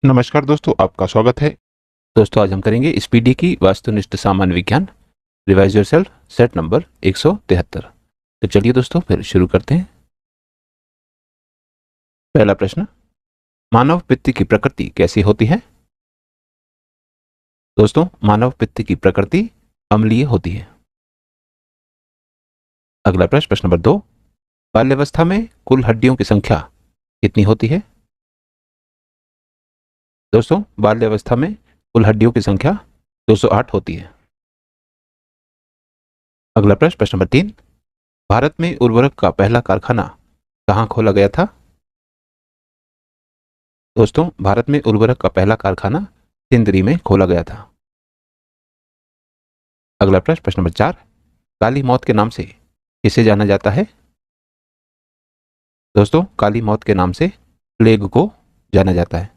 नमस्कार दोस्तों, आपका स्वागत है। दोस्तों, आज हम करेंगे स्पीडी की वास्तुनिष्ठ सामान्य विज्ञान रिवाइज योरसेल्फ सेट नंबर 173। तो चलिए दोस्तों, फिर शुरू करते हैं। पहला प्रश्न, मानव पित्त की प्रकृति कैसी होती है? दोस्तों, मानव पित्त की प्रकृति अम्लीय होती है। अगला प्रश्न, प्रश्न नंबर 2, बाल्यावस्था में कुल हड्डियों की संख्या कितनी होती है? दोस्तों, बाल्यावस्था में कुल हड्डियों की संख्या 208 होती है। अगला प्रश्न, प्रश्न नंबर 3, भारत में उर्वरक का पहला कारखाना कहाँ खोला गया था? दोस्तों, भारत में उर्वरक का पहला कारखाना सिंदरी में खोला गया था। अगला प्रश्न, प्रश्न नंबर 4, काली मौत के नाम से किसे जाना जाता है? दोस्तों, काली मौत के नाम से प्लेग को जाना जाता है।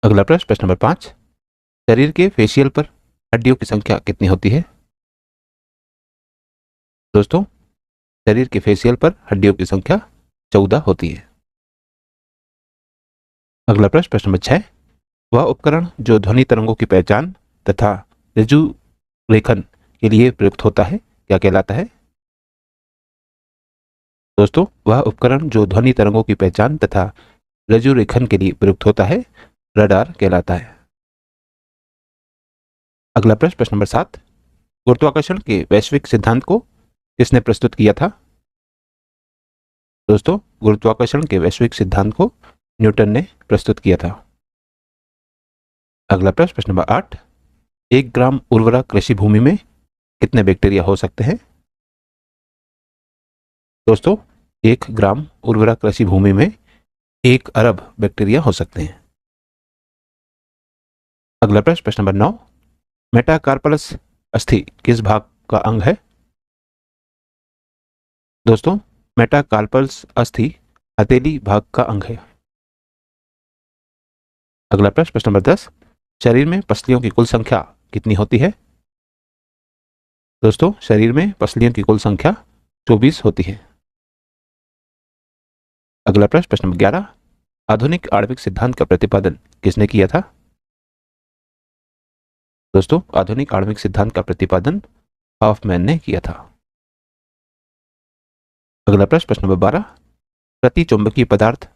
अगला प्रश्न, प्रश्न नंबर 5, शरीर के फेशियल पर हड्डियों की संख्या कितनी होती है? दोस्तों, शरीर के फेशियल पर हड्डियों की संख्या 14 होती है। अगला प्रश्न, प्रश्न नंबर 6, वह उपकरण जो ध्वनि तरंगों की पहचान तथा ऋजु रेखन के लिए प्रयुक्त होता है, क्या कहलाता है? दोस्तों, वह उपकरण जो ध्वनि तरंगों की पहचान तथा ऋजु रेखन के लिए प्रयुक्त होता है, रडार कहलाता है। अगला प्रश्न, प्रश्न नंबर 7, गुरुत्वाकर्षण के वैश्विक सिद्धांत को किसने प्रस्तुत किया था? दोस्तों, गुरुत्वाकर्षण के वैश्विक सिद्धांत को न्यूटन ने प्रस्तुत किया था। अगला प्रश्न, प्रश्न नंबर 8, 1 ग्राम उर्वरा कृषि भूमि में कितने बैक्टीरिया हो सकते हैं? दोस्तों, 1 ग्राम उर्वरा कृषि भूमि में 1 अरब बैक्टीरिया हो सकते हैं। अगला प्रश्न, प्रश्न नंबर 9, मेटाकार्पलस अस्थि किस भाग का अंग है? दोस्तों, मेटाकार्पल्स अस्थि हथेली भाग का अंग है। अगला प्रश्न, प्रश्न नंबर 10, शरीर में पसलियों की कुल संख्या कितनी होती है? दोस्तों, शरीर में पसलियों की कुल संख्या 24 होती है। अगला प्रश्न, प्रश्न नंबर 11, आधुनिक आणविक सिद्धांत का प्रतिपादन किसने किया था? दोस्तों, आधुनिक आणविक सिद्धांत का प्रतिपादन हॉफमैन ने किया था। अगला प्रश्न, प्रश्न नंबर 12, प्रति चुंबकीय पदार्थ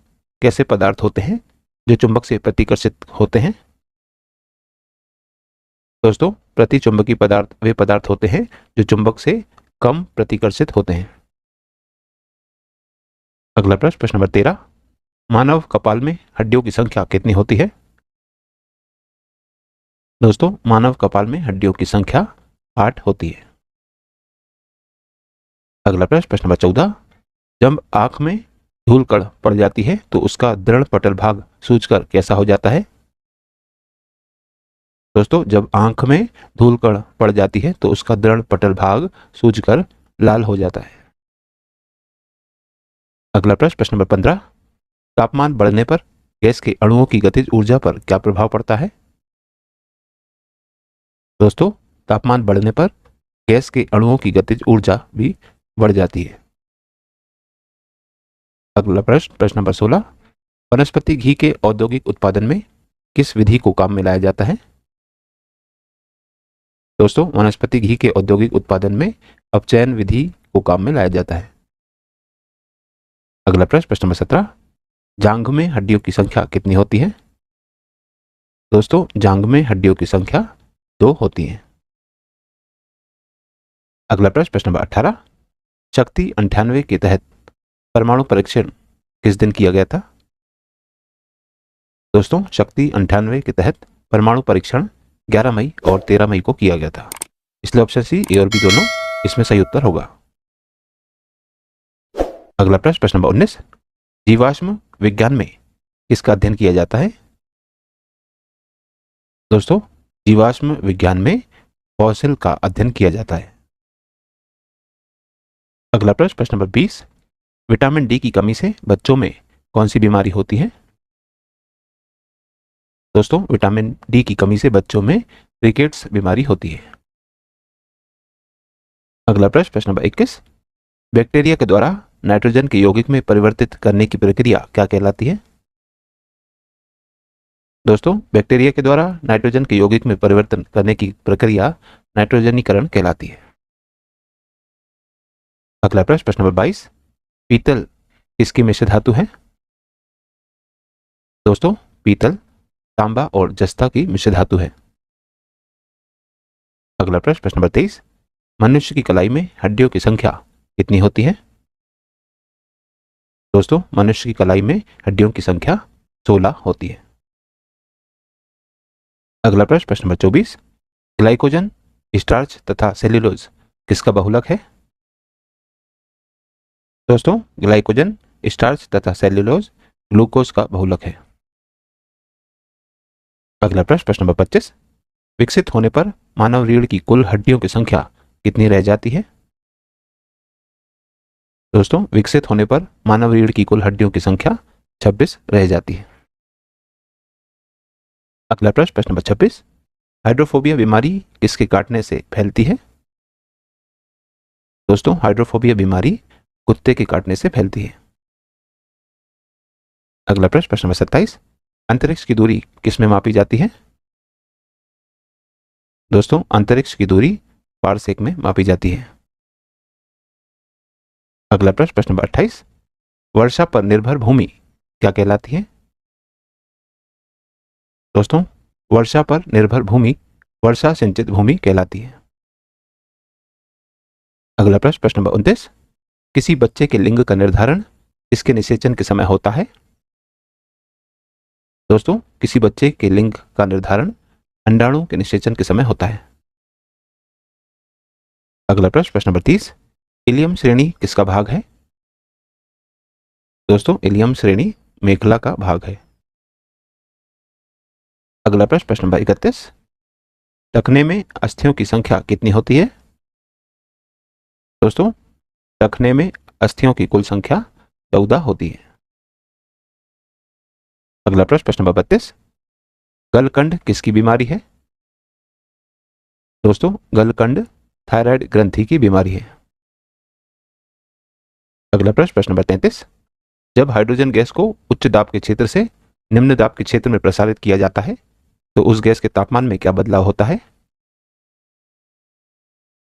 कैसे पदार्थ होते हैं जो चुंबक से प्रतिकर्षित होते हैं? दोस्तों, प्रति चुंबकीय पदार्थ वे पदार्थ होते हैं जो चुंबक से कम प्रतिकर्षित होते हैं। अगला प्रश्न, प्रश्न नंबर 13, मानव कपाल में हड्डियों की संख्या कितनी होती है? दोस्तों, मानव कपाल में हड्डियों की संख्या 8 होती है। अगला प्रश्न, प्रश्न नंबर 14, जब आंख में धूल कण पड़ जाती है तो उसका दृढ़ पटल भाग सूजकर कैसा हो जाता है? दोस्तों, जब आंख में धूल कण पड़ जाती है तो उसका दृढ़ पटल भाग सूजकर लाल हो जाता है। अगला प्रश्न, प्रश्न नंबर 15, तापमान बढ़ने पर गैस के अणुओं की गतिज ऊर्जा पर क्या प्रभाव पड़ता है? दोस्तों, तापमान बढ़ने पर गैस के अणुओं की गतिज ऊर्जा भी बढ़ जाती है। अगला प्रश्न, प्रश्न नंबर 16, वनस्पति घी के औद्योगिक उत्पादन में किस विधि को काम में लाया जाता है? दोस्तों, वनस्पति घी के औद्योगिक उत्पादन में अपचयन विधि को काम में लाया जाता है। अगला प्रश्न, प्रश्न नंबर 17, जांघ में हड्डियों की संख्या कितनी होती है? दोस्तों, जांघ में हड्डियों की संख्या 2 होती है। अगला प्रश्न, प्रश्न नंबर 18, शक्ति 98 के तहत परमाणु परीक्षण किस दिन किया गया था? दोस्तों, शक्ति 98 के तहत परमाणु परीक्षण 11 मई और 13 मई को किया गया था। इसलिए ऑप्शन सी, ए और बी दोनों इसमें सही उत्तर होगा। अगला प्रश्न, प्रश्न नंबर 19, जीवाश्म विज्ञान में किसका अध्ययन किया जाता है? दोस्तों, जीवाश्म विज्ञान में फॉसिल का अध्ययन किया जाता है। अगला प्रश्न, प्रश्न नंबर 20, विटामिन डी की कमी से बच्चों में कौन सी बीमारी होती है? दोस्तों, विटामिन डी की कमी से बच्चों में रिकेट्स बीमारी होती है। अगला प्रश्न, प्रश्न नंबर 21, बैक्टीरिया के द्वारा नाइट्रोजन के यौगिक में परिवर्तित करने की प्रक्रिया क्या कहलाती है? दोस्तों, बैक्टीरिया के द्वारा नाइट्रोजन के यौगिक में परिवर्तन करने की प्रक्रिया नाइट्रोजनीकरण कहलाती है। अगला प्रश्न, प्रश्न नंबर 22, पीतल किसकी मिश्र धातु है? दोस्तों, पीतल तांबा और जस्ता की मिश्र धातु है। अगला प्रश्न, प्रश्न नंबर 23, मनुष्य की कलाई में हड्डियों की संख्या कितनी होती है? दोस्तों, मनुष्य की कलाई में हड्डियों की संख्या 16 होती है। अगला प्रश्न, प्रश्न नंबर 24, ग्लाइकोजन, स्टार्च तथा सेल्यूलोज किसका बहुलक है? दोस्तों, ग्लाइकोजन, स्टार्च तथा सेल्यूलोज ग्लूकोज का बहुलक है। अगला प्रश्न, प्रश्न नंबर 25, विकसित होने पर मानव रीढ़ की कुल हड्डियों की संख्या कितनी रह जाती है? दोस्तों, विकसित होने पर मानव रीढ़ की कुल हड्डियों की संख्या 26 रह जाती है। अगला प्रश्न, प्रश्न नंबर 26, हाइड्रोफोबिया बीमारी किसके काटने से फैलती है? दोस्तों, हाइड्रोफोबिया बीमारी कुत्ते के काटने से फैलती है। अगला प्रश्न, प्रश्न नंबर 27, अंतरिक्ष की दूरी किस में मापी जाती है? दोस्तों, अंतरिक्ष की दूरी पारसेक में मापी जाती है। अगला प्रश्न, प्रश्न नंबर 28, वर्षा पर निर्भर भूमि क्या कहलाती है? दोस्तों, वर्षा पर निर्भर भूमि वर्षा सिंचित भूमि कहलाती है। अगला प्रश्न, प्रश्न नंबर 29, किसी बच्चे के लिंग का निर्धारण किसके निषेचन के समय होता है? दोस्तों, किसी बच्चे के लिंग का निर्धारण अंडाणु के निषेचन के समय होता है। अगला प्रश्न, प्रश्न नंबर 30, इलियम श्रेणी किसका भाग है? दोस्तों, इलियम श्रेणी मेखला का भाग है। अगला प्रश्न, प्रश्न नंबर 31, टखने में अस्थियों की संख्या कितनी होती है? दोस्तों, टखने में अस्थियों की कुल संख्या 14 होती है। अगला प्रश्न, प्रश्न नंबर 32, गलकंड किसकी बीमारी है? दोस्तों, गलकंड थायराइड ग्रंथि की बीमारी है। अगला प्रश्न, प्रश्न नंबर 33, जब हाइड्रोजन गैस को उच्च दाब के क्षेत्र से निम्न दाब के क्षेत्र में प्रसारित किया जाता है तो उस गैस के तापमान में क्या बदलाव होता है?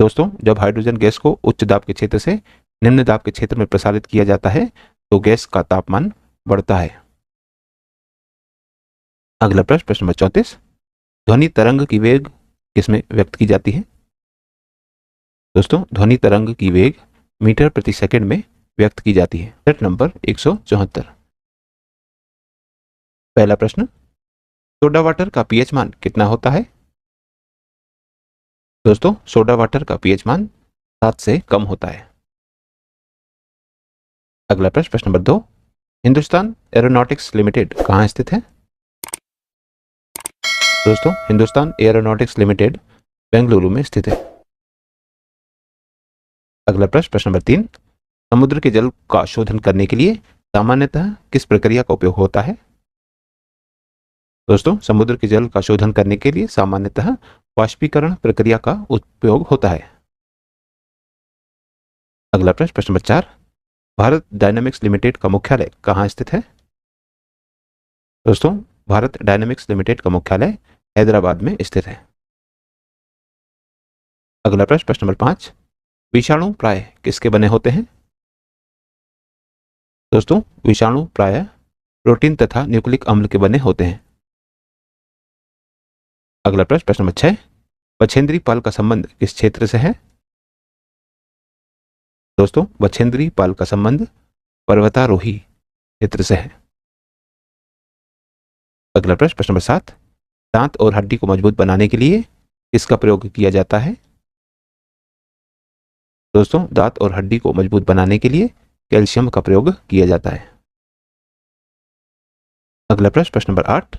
दोस्तों, जब हाइड्रोजन गैस को उच्च दाब के क्षेत्र से निम्न दाब के क्षेत्र में प्रसारित किया जाता है तो गैस का तापमान बढ़ता है। अगला प्रश्न, प्रश्न नंबर 34, ध्वनि तरंग की वेग किसमें व्यक्त की जाती है? दोस्तों, ध्वनि तरंग की वेग मीटर प्रति सेकंड में व्यक्त की जाती है। प्रश्न नंबर 174, पहला प्रश्न, सोडा वाटर का पीएच मान कितना होता है? दोस्तों, सोडा वाटर का पीएच मान 7 से कम होता है। अगला प्रश्न, प्रश्न नंबर 2, हिंदुस्तान एरोनॉटिक्स लिमिटेड कहाँ स्थित है? दोस्तों, हिंदुस्तान एरोनॉटिक्स लिमिटेड बेंगलुरु में स्थित है। अगला प्रश्न, प्रश्न नंबर 3, समुद्र के जल का शोधन करने के लिए सामान्यतः किस प्रक्रिया का उपयोग होता है? दोस्तों, समुद्र के जल का शोधन करने के लिए सामान्यतः वाष्पीकरण प्रक्रिया का उपयोग होता है। अगला प्रश्न, प्रश्न नंबर 4, भारत डायनामिक्स लिमिटेड का मुख्यालय कहाँ स्थित है? दोस्तों, भारत डायनामिक्स लिमिटेड का मुख्यालय हैदराबाद में स्थित है। अगला प्रश्न, प्रश्न नंबर 5, विषाणु प्राय किसके बने होते हैं? दोस्तों, विषाणु प्राय प्रोटीन तथा न्यूक्लिक अम्ल के बने होते हैं। अगला प्रश्न, प्रश्न नंबर 6, बछेंद्री पाल का संबंध किस क्षेत्र से है? दोस्तों, बछेंद्री पाल का संबंध पर्वतारोही क्षेत्र से है। अगला प्रश्न, प्रश्न नंबर 7, दांत और हड्डी को मजबूत बनाने के लिए किसका प्रयोग किया जाता है? दोस्तों, दांत और हड्डी को मजबूत बनाने के लिए कैल्शियम का प्रयोग किया जाता है। अगला प्रश्न, प्रश्न नंबर 8,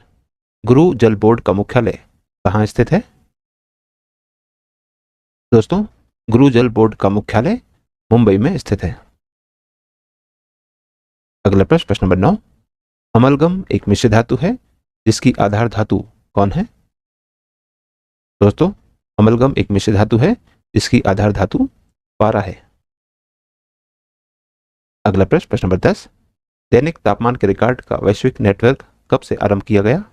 गुरु जल बोर्ड का मुख्यालय कहाँ स्थित है? दोस्तों, गुरु जल बोर्ड का मुख्यालय मुंबई में स्थित है। अगला प्रश्न, प्रश्न नंबर 9, अमलगम एक मिश्र धातु है जिसकी आधार धातु कौन है? दोस्तों, अमलगम एक मिश्र धातु है जिसकी आधार धातु पारा है। अगला प्रश्न, प्रश्न नंबर 10, दैनिक तापमान के रिकॉर्ड का वैश्विक नेटवर्क कब से आरंभ किया गया?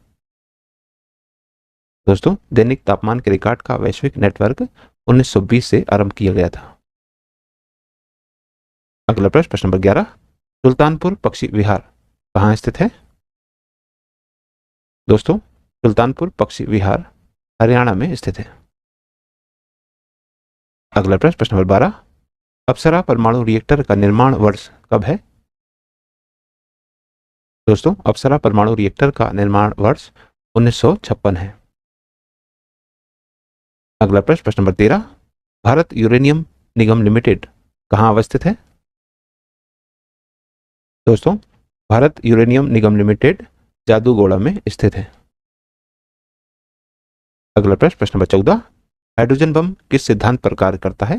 दोस्तों, दैनिक तापमान के रिकॉर्ड का वैश्विक नेटवर्क 1920 से आरंभ किया गया था। अगला प्रश्न, प्रश्न नंबर 11, सुल्तानपुर पक्षी विहार कहाँ स्थित है? दोस्तों, सुल्तानपुर पक्षी विहार हरियाणा में स्थित है। अगला प्रश्न, प्रश्न नंबर 12, अप्सरा परमाणु रिएक्टर का निर्माण वर्ष कब है? दोस्तों, अप्सरा परमाणु रिएक्टर का निर्माण वर्ष 1956 है। अगला प्रश्न, प्रश्न नंबर 13, भारत यूरेनियम निगम लिमिटेड कहाँ अवस्थित है? दोस्तों, भारत यूरेनियम निगम लिमिटेड जादूगोड़ा में स्थित है। अगला प्रश्न, प्रश्न नंबर 14, हाइड्रोजन बम किस सिद्धांत पर कार्य करता है?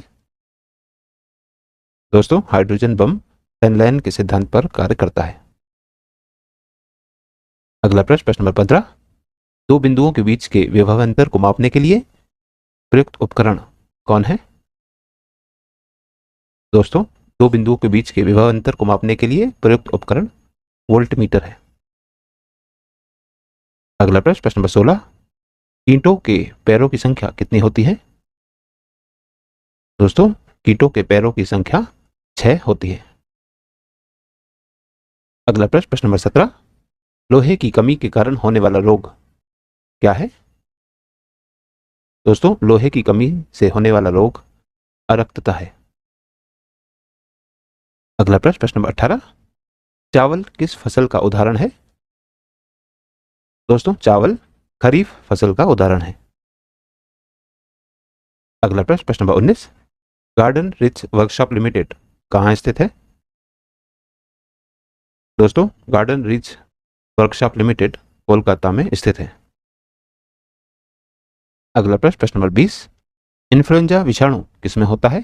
दोस्तों, हाइड्रोजन बम फेनलैन के सिद्धांत पर कार्य करता है। अगला प्रश्न, प्रश्न नंबर 15, दो बिंदुओं के बीच के विभवांतर को मापने के लिए प्रयुक्त उपकरण कौन है? दोस्तों, दो बिंदुओं के बीच के विभवांतर को मापने के लिए प्रयुक्त उपकरण वोल्टमीटर है। अगला प्रश्न, प्रश्न नंबर 16, कीटों के पैरों की संख्या कितनी होती है? दोस्तों, कीटों के पैरों की संख्या 6 होती है। अगला प्रश्न, प्रश्न नंबर 17, लोहे की कमी के कारण होने वाला रोग क्या है? दोस्तों, लोहे की कमी से होने वाला रोग अरक्तता है। अगला प्रश्न, प्रश्न नंबर 18, चावल किस फसल का उदाहरण है? दोस्तों, चावल खरीफ फसल का उदाहरण है। अगला प्रश्न, प्रश्न number 19, garden rich workshop limited कहाँ स्थित है? दोस्तों, garden rich workshop limited Kolkata में स्थित है। अगला प्रश्न, प्रश्न नंबर 20, इन्फ्लुएंजा विषाणु किसमें होता है?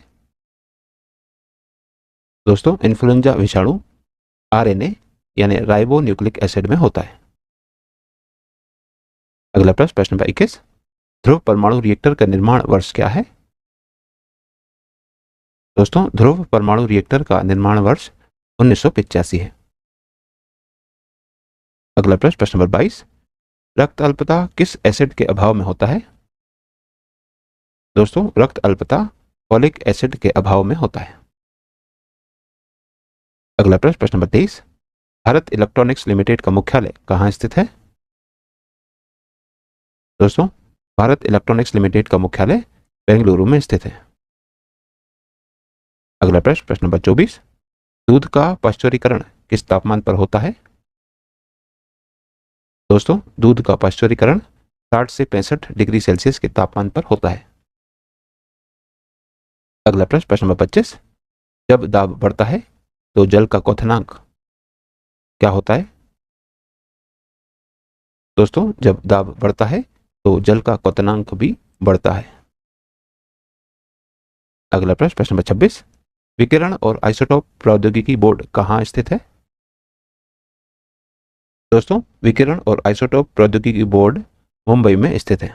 दोस्तों, इन्फ्लुएंजा विषाणु आरएनए यानी राइबो न्यूक्लिक एसिड में होता है। अगला प्रश्न, प्रश्न नंबर 21, ध्रुव परमाणु रिएक्टर का निर्माण वर्ष क्या है? दोस्तों, ध्रुव परमाणु रिएक्टर का निर्माण वर्ष 1985 है। अगला प्रश्न, प्रश्न नंबर 22, रक्त अल्पता किस एसिड के अभाव में होता है? दोस्तों, रक्त अल्पता फॉलिक एसिड के अभाव में होता है। अगला प्रश्न, प्रश्न नंबर 23, भारत इलेक्ट्रॉनिक्स लिमिटेड का मुख्यालय कहाँ स्थित है? दोस्तों, भारत इलेक्ट्रॉनिक्स लिमिटेड का मुख्यालय बेंगलुरु में स्थित है। अगला प्रश्न, प्रश्न नंबर 24, दूध का पाश्चुरीकरण किस तापमान पर होता है? दोस्तों, दूध का पाश्चुरीकरण 60 से 65 डिग्री सेल्सियस के तापमान पर होता है। अगला प्रश्न, प्रश्न नंबर 25, जब दाब बढ़ता है तो जल का क्वथनांक क्या होता है? दोस्तों, जब दाब बढ़ता है तो जल का क्वथनांक भी बढ़ता है। अगला प्रश्न, प्रश्न नंबर 26, विकिरण और आइसोटोप प्रौद्योगिकी बोर्ड कहाँ स्थित है? दोस्तों, विकिरण और आइसोटोप प्रौद्योगिकी बोर्ड मुंबई में स्थित है।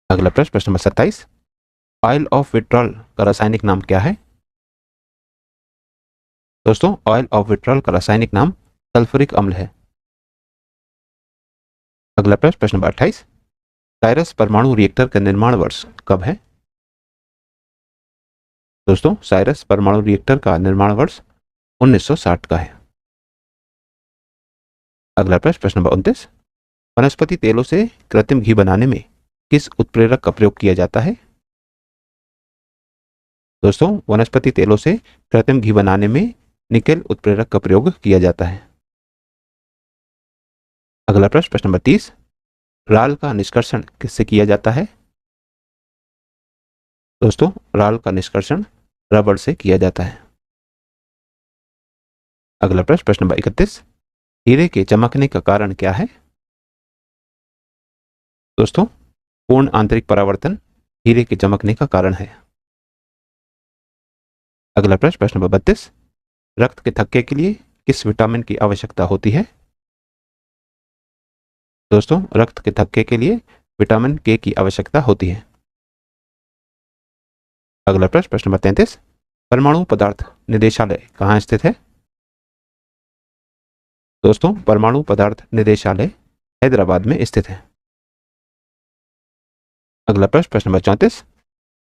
अगला प्रश्न, प्रश्न नंबर 27, ऑयल ऑफ विट्रॉल का रासायनिक नाम क्या है? दोस्तों, ऑयल ऑफ विट्रॉल का रासायनिक नाम सल्फ्यूरिक अम्ल है। अगला प्रश्न, प्रश्न नंबर 28, साइरस परमाणु रिएक्टर का निर्माण वर्ष कब है? दोस्तों, साइरस परमाणु रिएक्टर का निर्माण वर्ष 1960 का है। अगला प्रश्न, प्रश्न नंबर 29, वनस्पति तेलों से कृत्रिम घी बनाने में किस उत्प्रेरक का प्रयोग किया जाता है? दोस्तों, वनस्पति तेलों से कृत्रिम घी बनाने में निकेल उत्प्रेरक का प्रयोग किया जाता है। अगला प्रश्न, प्रश्न नंबर 30, राल का निष्कर्षण किससे किया जाता है? दोस्तों, राल का निष्कर्षण रबड़ से किया जाता है। अगला प्रश्न, प्रश्न नंबर 31, हीरे के चमकने का कारण क्या है? दोस्तों, पूर्ण आंतरिक परावर्तन हीरे के चमकने का कारण है। अगला प्रश्न, प्रश्न नंबर 32, रक्त के थक्के के लिए किस विटामिन की आवश्यकता होती है? दोस्तों, रक्त के थक्के के लिए विटामिन के की आवश्यकता होती है। अगला प्रश्न, प्रश्न नंबर 33, परमाणु पदार्थ निदेशालय कहाँ स्थित है? दोस्तों, परमाणु पदार्थ निदेशालय हैदराबाद में स्थित है। अगला प्रश्न नंबर 34,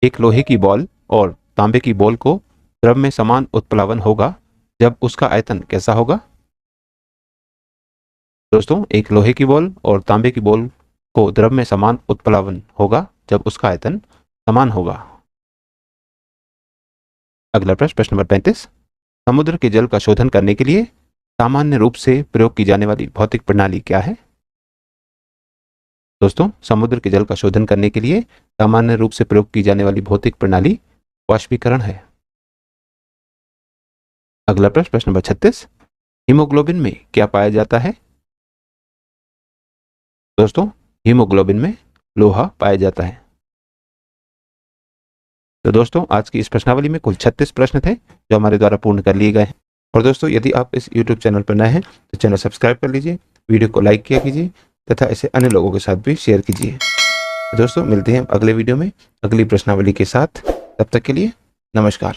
एक लोहे की बॉल और तांबे की बॉल को द्रव में समान उत्प्लावन होगा जब उसका आयतन कैसा होगा? दोस्तों, एक लोहे की बॉल और तांबे की बॉल को द्रव में समान उत्प्लावन होगा जब उसका आयतन समान होगा। अगला प्रश्न नंबर 35, समुद्र के जल का शोधन करने के लिए सामान्य रूप से प्रयोग की जाने वाली भौतिक प्रणाली क्या है? दोस्तों, समुद्र के जल का शोधन करने के लिए सामान्य रूप से प्रयोग की जाने वाली भौतिक प्रणाली वाष्पीकरण है। अगला प्रश्न नंबर 36, हीमोग्लोबिन में क्या पाया जाता है? दोस्तों, हीमोग्लोबिन में लोहा पाया जाता है। तो दोस्तों, आज की इस प्रश्नावली में कुल 36 प्रश्न थे जो हमारे द्वारा पूर्ण कर लिए गए हैं। और दोस्तों, यदि आप इस YouTube चैनल पर नए हैं तो चैनल सब्सक्राइब कर लीजिए, वीडियो को लाइक किया कीजिए तथा इसे अन्य लोगों के साथ भी शेयर कीजिए। तो दोस्तों, मिलते हैं अगले वीडियो में अगली प्रश्नावली के साथ। तब तक के लिए नमस्कार।